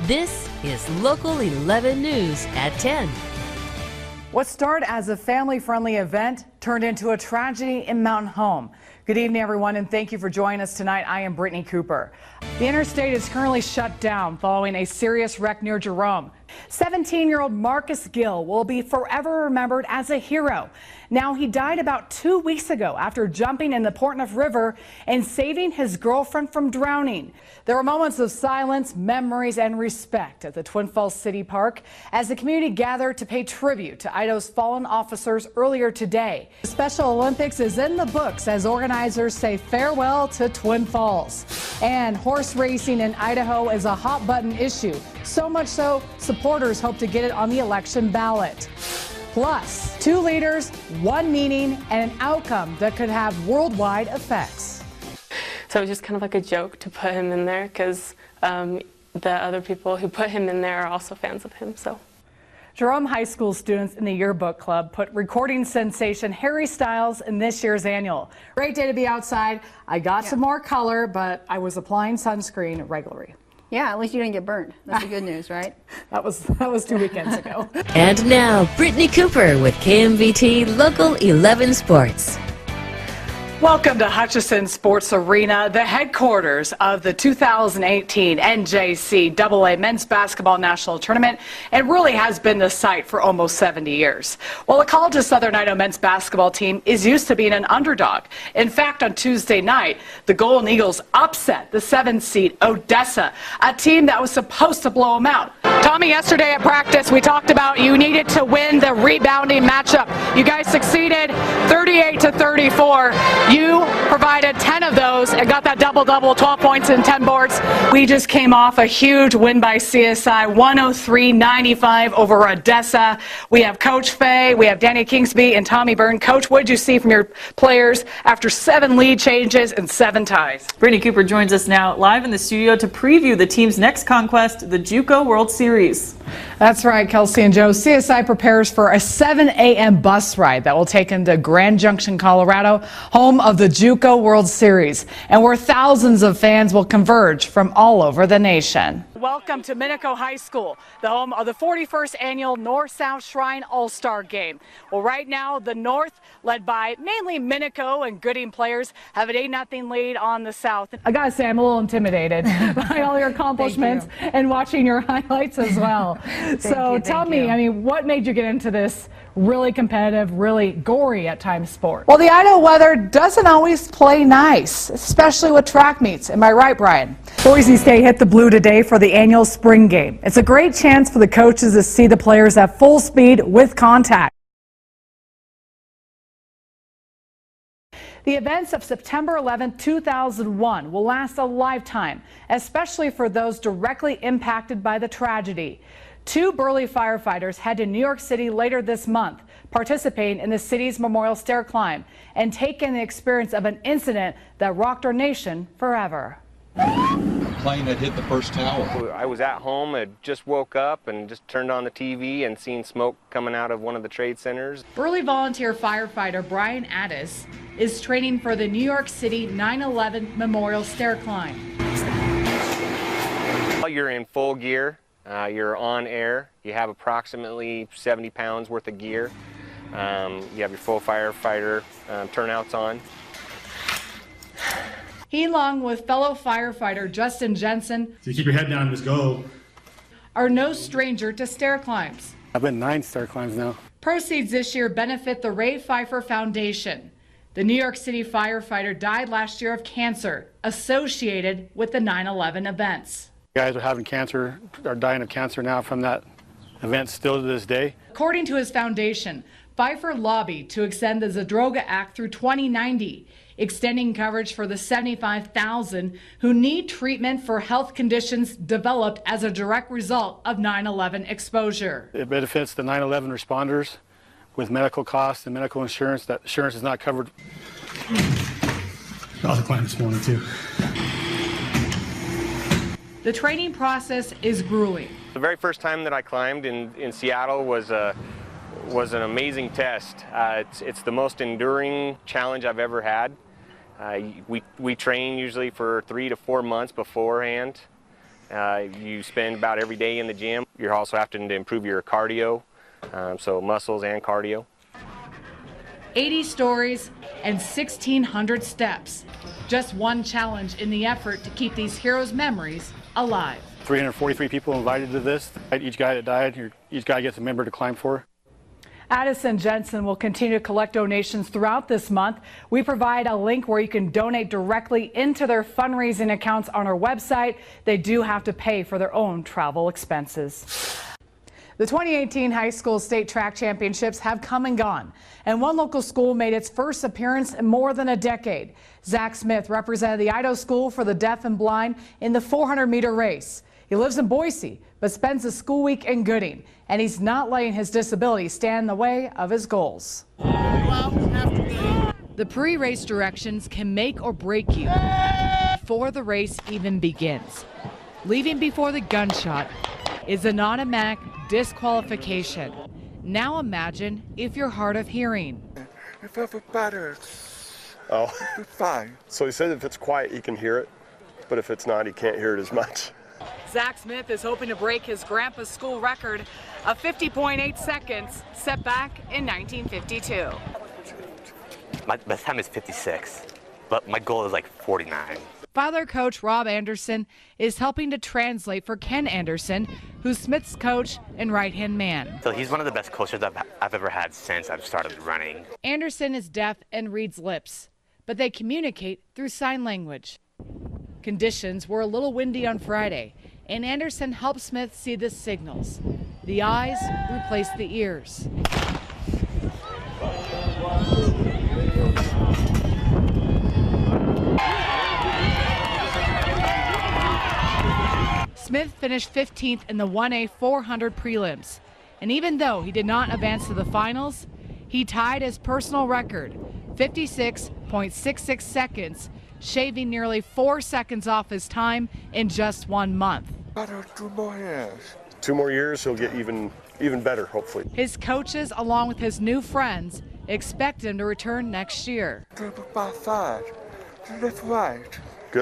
This is Local 11 News at 10. What started as a family-friendly event turned into a tragedy in Mountain Home. Good evening, everyone, and thank you for joining us tonight. I am Brittany Cooper. The interstate is currently shut down following a serious wreck near Jerome. 17-year-old Marcus Gill will be forever remembered as a hero. Now, he died about 2 weeks ago after jumping in the Portneuf River and saving his girlfriend from drowning. There were moments of silence, memories, and respect at the Twin Falls City Park as the community gathered to pay tribute to Idaho's fallen officers earlier today. The Special Olympics is in the books as organizers say farewell to Twin Falls. And horse racing in Idaho is a hot-button issue, so much so supporters hope to get it on the election ballot. Plus, 2 leaders, 1 meeting, and an outcome that could have worldwide effects. So it was just kind of like a joke to put him in there because the other people who put him in there are also fans of him. So. Jerome High School students in the yearbook club put recording sensation Harry Styles in this year's annual. Great day to be outside. I got some more color, but I was applying sunscreen regularly. Yeah, at least you didn't get burned. That's the good news, right? That was 2 weekends ago. And now, Brittany Cooper with KMVT Local 11 Sports. Welcome to Hutchison Sports Arena, the headquarters of the 2018 NJCAA Men's Basketball National Tournament, and really has been the site for almost 70 years. Well, the College of Southern Idaho men's basketball team is used to being an underdog. In fact, on Tuesday night, the Golden Eagles upset the 7th seed Odessa, a team that was supposed to blow them out. Tommy, yesterday at practice, we talked about you needed to win the rebounding matchup. You guys succeeded 38-34. You provided 10 of those and got that double-double, 12 points and 10 boards. We just came off a huge win by CSI, 103-95 over Odessa. We have Coach Fay, we have Danny Kingsby, and Tommy Byrne. Coach, what did you see from your players after 7 lead changes and 7 ties? Brittany Cooper joins us now live in the studio to preview the team's next conquest, the JUCO World Series. That's right, Kelsey and Joe. CSI prepares for a 7 a.m. bus ride that will take them to Grand Junction, Colorado, home of the JUCO World Series, and where thousands of fans will converge from all over the nation. Welcome to Minico High School, the home of the 41st annual North-South Shrine All-Star Game. Well, right now, the North, led by mainly Minico and Gooding players, have an 8-0 lead on the South. I gotta say, I'm a little intimidated by all your accomplishments and watching your highlights as well. So tell me, I mean, what made you get into this really competitive, really gory at times sport? Well, the Idaho weather doesn't always play nice, especially with track meets. Am I right, Brian? Boise State hit the blue today for the annual spring game. It's a great chance for the coaches to see the players at full speed with contact. The events of September 11, 2001 will last a lifetime, especially for those directly impacted by the tragedy. 2 Burley firefighters head to New York City later this month, participating in the city's Memorial Stair Climb and take in the experience of an incident that rocked our nation forever. Plane that hit the first tower. I was at home, I just woke up and just turned on the TV and seen smoke coming out of one of the trade centers. Burley volunteer firefighter Brian Addis is training for the New York City 9/11 Memorial Stair Climb. You're in full gear. You're on air. You have approximately 70 pounds worth of gear. You have your full firefighter turnouts on. He, along with fellow firefighter Justin Jensen, so you keep your head down and just go, are no stranger to stair climbs. I've been 9 stair climbs now. Proceeds this year benefit the Ray Pfeiffer Foundation. The New York City firefighter died last year of cancer associated with the 9/11 events. Guys are having cancer, are dying of cancer now from that event still to this day. According to his foundation, Pfeiffer lobbied to extend the Zadroga Act through 2090, extending coverage for the 75,000 who need treatment for health conditions developed as a direct result of 9/11 exposure. It benefits the 9/11 responders with medical costs and medical insurance. That insurance is not covered. I was climbing this morning too. The training process is grueling. The very first time that I climbed in Seattle was an amazing test. It's the most enduring challenge I've ever had. We train usually for 3 to 4 months beforehand. You spend about every day in the gym. You're also having to improve your cardio, so muscles and cardio. 80 stories and 1,600 steps. Just one challenge in the effort to keep these heroes' memories alive. 343 people invited to this. Each guy that died, each guy gets a member to climb for. Addison Jensen will continue to collect donations throughout this month. We provide a link where you can donate directly into their fundraising accounts on our website. They do have to pay for their own travel expenses. The 2018 high school state track championships have come and gone, and one local school made its first appearance in more than a decade. Zach Smith represented the Idaho School for the Deaf and Blind in the 400-meter race. He lives in Boise, but spends the school week in Gooding, and he's not letting his disability stand in the way of his goals. The pre-race directions can make or break you before the race even begins. Leaving before the gunshot is an automatic disqualification. Now imagine if you're hard of hearing. If everybody Oh, be fine. so he said if it's quiet, he can hear it, but if it's not, he can't hear it as much. Zach Smith is hoping to break his grandpa's school record of 50.8 seconds set back in 1952. My best time is 56, but my goal is like 49. Father coach Rob Anderson is helping to translate for Ken Anderson, who's Smith's coach and right-hand man. So he's one of the best coaches I've ever had since I've started running. Anderson is deaf and reads lips, but they communicate through sign language. Conditions were a little windy on Friday, and Anderson helped Smith see the signals. The eyes replaced the ears. Smith finished 15th in the 1A 400 prelims, and even though he did not advance to the finals, he tied his personal record, 56.66 seconds, shaving nearly 4 seconds off his time in just 1 month. 2 more years. 2 more years, he'll get even better, hopefully. His coaches, along with his new friends, expect him to return next year. To be by side, to live right.